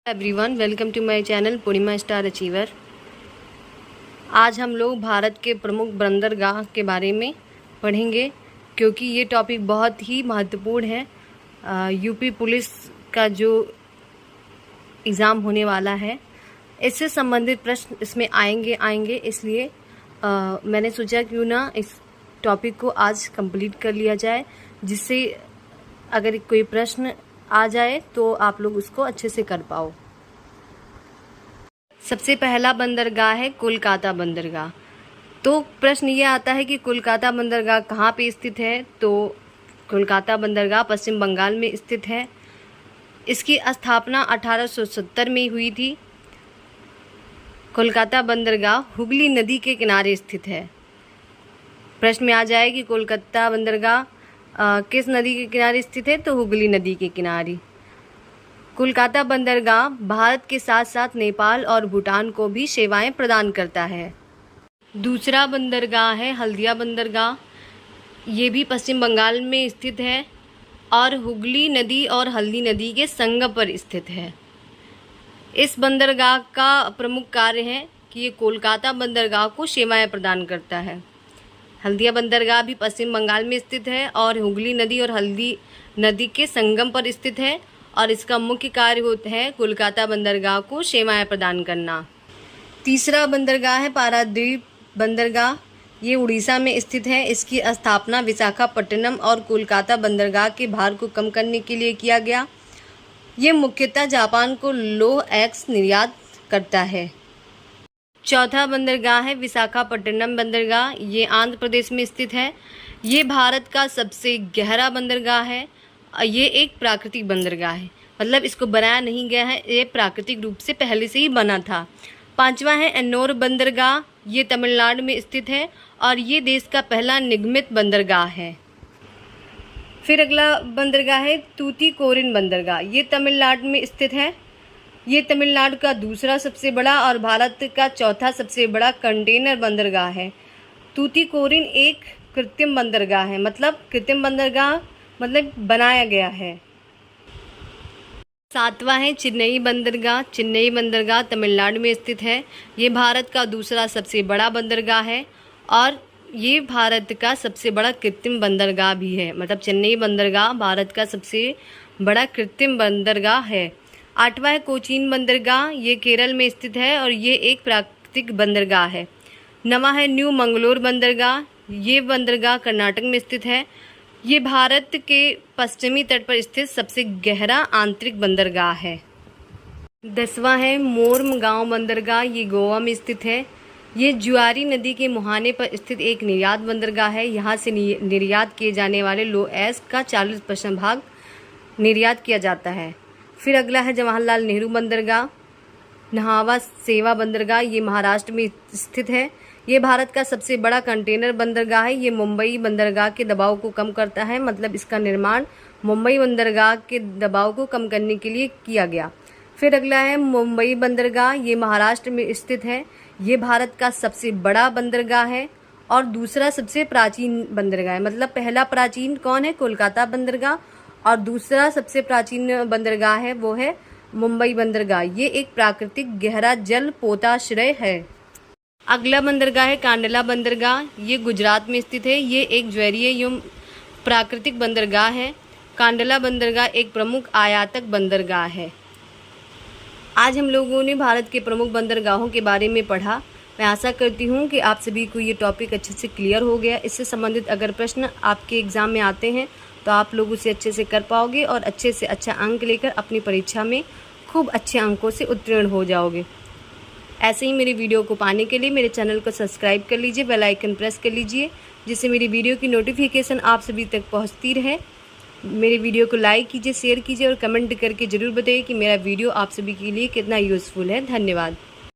Everyone, welcome to my channel Purnima star achiever. आज हम लोग भारत के प्रमुख बंदरगाह के बारे में पढ़ेंगे क्योंकि ये टॉपिक बहुत ही महत्वपूर्ण है। यूपी पुलिस का जो एग्ज़ाम होने वाला है इससे संबंधित प्रश्न इसमें आएंगे इसलिए मैंने सोचा क्यों ना इस टॉपिक को आज कंप्लीट कर लिया जाए, जिससे अगर कोई प्रश्न आ जाए तो आप लोग उसको अच्छे से कर पाओ। सबसे पहला बंदरगाह है कोलकाता बंदरगाह। तो प्रश्न ये आता है कि कोलकाता बंदरगाह कहाँ पे स्थित है। तो कोलकाता बंदरगाह पश्चिम बंगाल में स्थित है। इसकी स्थापना 1870 में हुई थी। कोलकाता बंदरगाह हुगली नदी के किनारे स्थित है। प्रश्न में आ जाए कि कोलकाता बंदरगाह किस नदी के किनारे स्थित है, तो हुगली नदी के किनारे। कोलकाता बंदरगाह भारत के साथ साथ नेपाल और भूटान को भी सेवाएं प्रदान करता है। दूसरा बंदरगाह है हल्दिया बंदरगाह। ये भी पश्चिम बंगाल में स्थित है और हुगली नदी और हल्दी नदी के संगम पर स्थित है। इस बंदरगाह का प्रमुख कार्य है कि ये कोलकाता बंदरगाह को सेवाएं प्रदान करता है। हल्दिया बंदरगाह भी पश्चिम बंगाल में स्थित है और हुगली नदी और हल्दी नदी के संगम पर स्थित है और इसका मुख्य कार्य होता है कोलकाता बंदरगाह को सेवाएं प्रदान करना। तीसरा बंदरगाह है पारादीप बंदरगाह। ये उड़ीसा में स्थित है। इसकी स्थापना विशाखापट्टनम और कोलकाता बंदरगाह के भार को कम करने के लिए किया गया। ये मुख्यतः जापान को लौह अयस्क निर्यात करता है। चौथा बंदरगाह है विशाखापट्टनम बंदरगाह। ये आंध्र प्रदेश में स्थित है। ये भारत का सबसे गहरा बंदरगाह है। ये एक प्राकृतिक बंदरगाह है, मतलब इसको बनाया नहीं गया है, ये प्राकृतिक रूप से पहले से ही बना था। पांचवा है एन्नोर बंदरगाह। ये तमिलनाडु में स्थित है और ये देश का पहला निगमित बंदरगाह है। फिर अगला बंदरगाह है तूतीकोरिन बंदरगाह। ये तमिलनाडु में स्थित है। ये तमिलनाडु का दूसरा सबसे बड़ा और भारत का चौथा सबसे बड़ा कंटेनर बंदरगाह है। तूतीकोरिन एक कृत्रिम बंदरगाह है, मतलब कृत्रिम बंदरगाह मतलब बनाया गया है। सातवां है चेन्नई बंदरगाह। चेन्नई बंदरगाह तमिलनाडु में स्थित है। ये भारत का दूसरा सबसे बड़ा बंदरगाह है और ये भारत का सबसे बड़ा कृत्रिम बंदरगाह भी है, मतलब चेन्नई बंदरगाह भारत का सबसे बड़ा कृत्रिम बंदरगाह है। आठवां है कोचीन बंदरगाह। ये केरल में स्थित है और ये एक प्राकृतिक बंदरगाह है। नवां है न्यू मंगलोर बंदरगाह। ये बंदरगाह कर्नाटक में स्थित है। ये भारत के पश्चिमी तट पर स्थित सबसे गहरा आंतरिक बंदरगाह है। 10वां है मोरमगांव बंदरगाह। ये गोवा में स्थित है। ये जुआरी नदी के मुहाने पर स्थित एक निर्यात बंदरगाह है। यहाँ से निर्यात किए जाने वाले लौह अयस्क का 40% भाग निर्यात किया जाता है। फिर अगला है जवाहरलाल नेहरू बंदरगाह। नहावा सेवा बंदरगाह। ये महाराष्ट्र में स्थित है। ये भारत का सबसे बड़ा कंटेनर बंदरगाह है। ये मुंबई बंदरगाह के दबाव को कम करता है, मतलब इसका निर्माण मुंबई बंदरगाह के दबाव को कम करने के लिए किया गया। फिर अगला है मुंबई बंदरगाह। ये महाराष्ट्र में स्थित है। ये भारत का सबसे बड़ा बंदरगाह है और दूसरा सबसे प्राचीन बंदरगाह है, मतलब पहला प्राचीन कौन है, कोलकाता बंदरगाह, और दूसरा सबसे प्राचीन बंदरगाह है वो है मुंबई बंदरगाह। ये एक प्राकृतिक गहरा जल पोताश्रय है। अगला बंदरगाह है कांडला बंदरगाह। ये गुजरात में स्थित है। ये एक ज्वारीय एवं प्राकृतिक बंदरगाह है। कांडला बंदरगाह एक प्रमुख आयातक बंदरगाह है। आज हम लोगों ने भारत के प्रमुख बंदरगाहों के बारे में पढ़ा। मैं आशा करती हूँ कि आप सभी को ये टॉपिक अच्छे से क्लियर हो गया। इससे संबंधित अगर प्रश्न आपके एग्ज़ाम में आते हैं तो आप लोग उसे अच्छे से कर पाओगे और अच्छे से अच्छा अंक लेकर अपनी परीक्षा में खूब अच्छे अंकों से उत्तीर्ण हो जाओगे। ऐसे ही मेरी वीडियो को पाने के लिए मेरे चैनल को सब्सक्राइब कर लीजिए, बेल आइकन प्रेस कर लीजिए, जिससे मेरी वीडियो की नोटिफिकेशन आप सभी तक पहुंचती रहे। मेरे वीडियो को लाइक कीजिए, शेयर कीजिए और कमेंट करके ज़रूर बताइए कि मेरा वीडियो आप सभी के लिए कितना यूज़फुल है। धन्यवाद।